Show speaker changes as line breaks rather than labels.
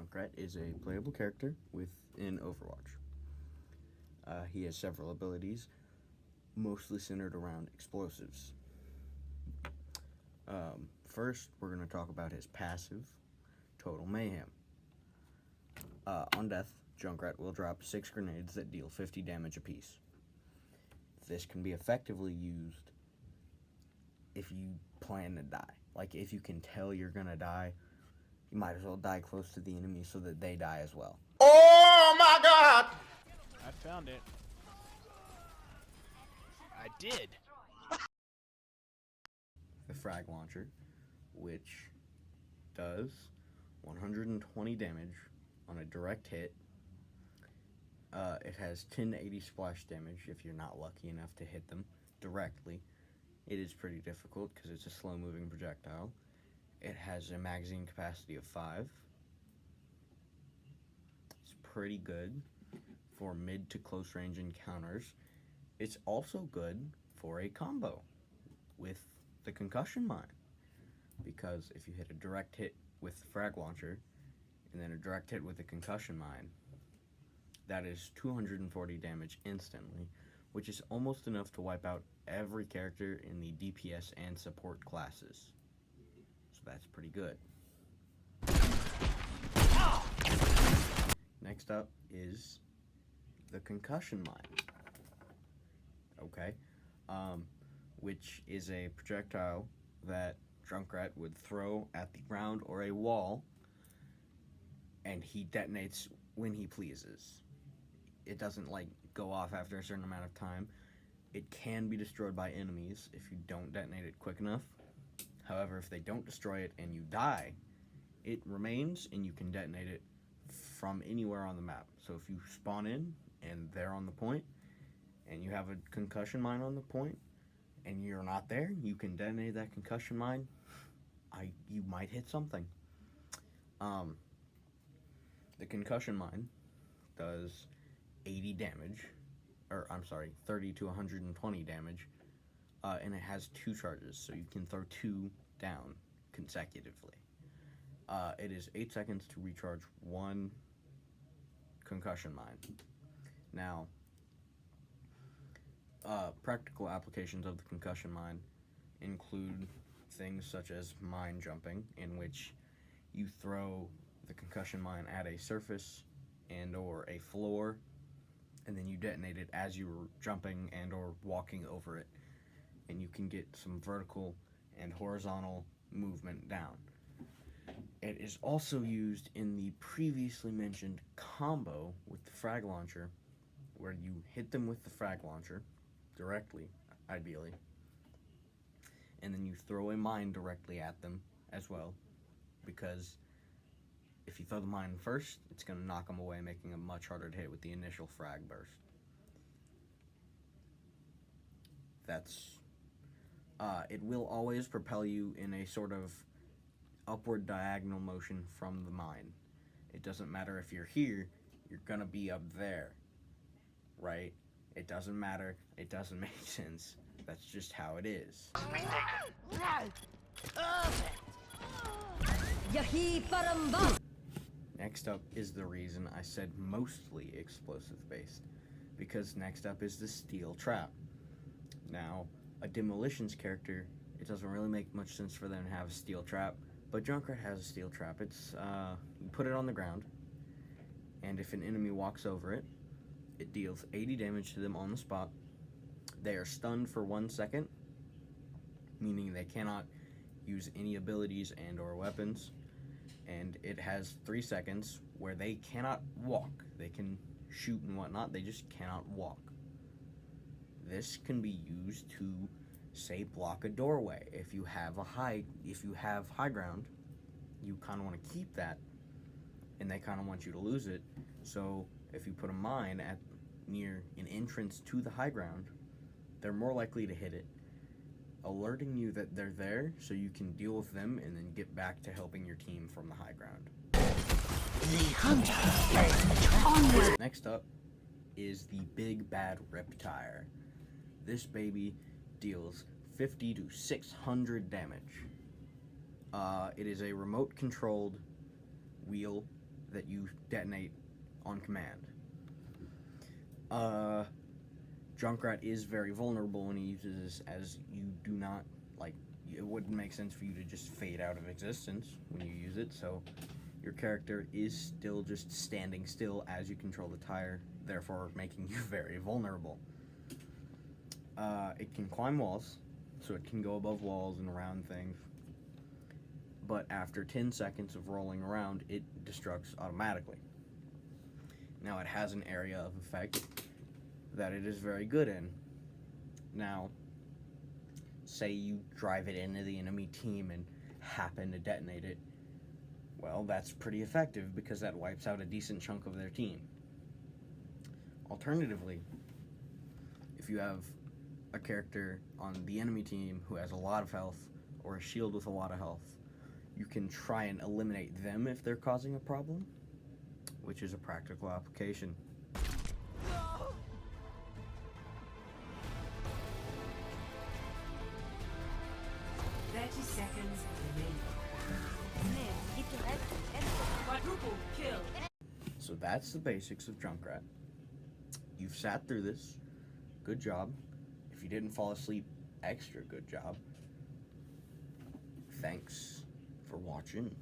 Junkrat is a playable character within Overwatch. He has several abilities, mostly centered around explosives. First, we're going to talk about his passive, Total Mayhem. On death, Junkrat will drop 6 grenades that deal 50 damage apiece. This can be effectively used if you plan to die. Like, if you can tell you're going to die, you might as well die close to the enemy so that they die as well.
Oh my god!
I found it. I did.
The Frag Launcher, which does 120 damage on a direct hit. It has 1080 splash damage if you're not lucky enough to hit them directly. It is pretty difficult because it's a slow-moving projectile. It has a magazine capacity of 5. It's pretty good for mid to close range encounters. It's also good for a combo with the Concussion Mine, because if you hit a direct hit with the Frag Launcher and then a direct hit with the Concussion Mine, that is 240 damage instantly, which is almost enough to wipe out every character in the DPS and support classes. So that's pretty good. Next up is the Concussion Mine. Okay, which is a projectile that Junkrat would throw at the ground or a wall, and he detonates when he pleases. It doesn't like go off after a certain amount of time. It can be destroyed by enemies if you don't detonate it quick enough. However, if they don't destroy it and you die, it remains and you can detonate it from anywhere on the map. So if you spawn in and they're on the point and you have a Concussion Mine on the point and you're not there, you can detonate that Concussion Mine. You might hit something. The Concussion Mine does 80 damage, or I'm sorry, 30 to 120 damage, and it has 2 charges, so you can throw 2 down consecutively. It is 8 seconds to recharge 1 Concussion Mine. Now, practical applications of the Concussion Mine include things such as mine jumping, in which you throw the Concussion Mine at a surface and or a floor, and then you detonate it as you were jumping and or walking over it, and you can get some vertical and horizontal movement down. It is also used in the previously mentioned combo with the Frag Launcher, where you hit them with the Frag Launcher directly, ideally, and then you throw a mine directly at them as well, because if you throw the mine first, it's going to knock them away, making it much harder to hit with the initial frag burst. It will always propel you in a sort of upward diagonal motion from the mine. It doesn't matter if you're here, you're going to be up there, right? It doesn't matter, it doesn't make sense. That's just how it is. Next up is the reason I said mostly explosive based, because next up is the steel trap. Now, a demolitions character, it doesn't really make much sense for them to have a steel trap, but Junkrat has a steel trap. It's you put it on the ground, and if an enemy walks over it, it deals 80 damage to them on the spot. They are stunned for 1 second, meaning they cannot use any abilities and or weapons. And it has 3 seconds where they cannot walk. They can shoot and whatnot, they just cannot walk. This can be used to, say, block a doorway. If you have high ground, you kind of want to keep that, and they kind of want you to lose it. So if you put a mine at near an entrance to the high ground, they're more likely to hit it, alerting you that they're there so you can deal with them and then get back to helping your team from the high ground.
The hunter.
Next up is the Big Bad Riptire. This baby deals 50 to 600 damage. It is a remote controlled wheel that you detonate on command. Junkrat is very vulnerable when he uses this, as you do not, like, it wouldn't make sense for you to just fade out of existence when you use it, so your character is still just standing still as you control the tire, therefore making you very vulnerable. It can climb walls, so it can go above walls and around things, but after 10 seconds of rolling around, it destructs automatically. Now, it has an area of effect that it is very good in. Now, say you drive it into the enemy team and happen to detonate it, well, that's pretty effective because that wipes out a decent chunk of their team. Alternatively, if you have a character on the enemy team who has a lot of health or a shield with a lot of health, you can try and eliminate them if they're causing a problem, which is a practical application.
30 seconds remaining. Quadruple kill.
So that's the basics of Junkrat. You've sat through this. Good job. If you didn't fall asleep, extra good job. Thanks for watching.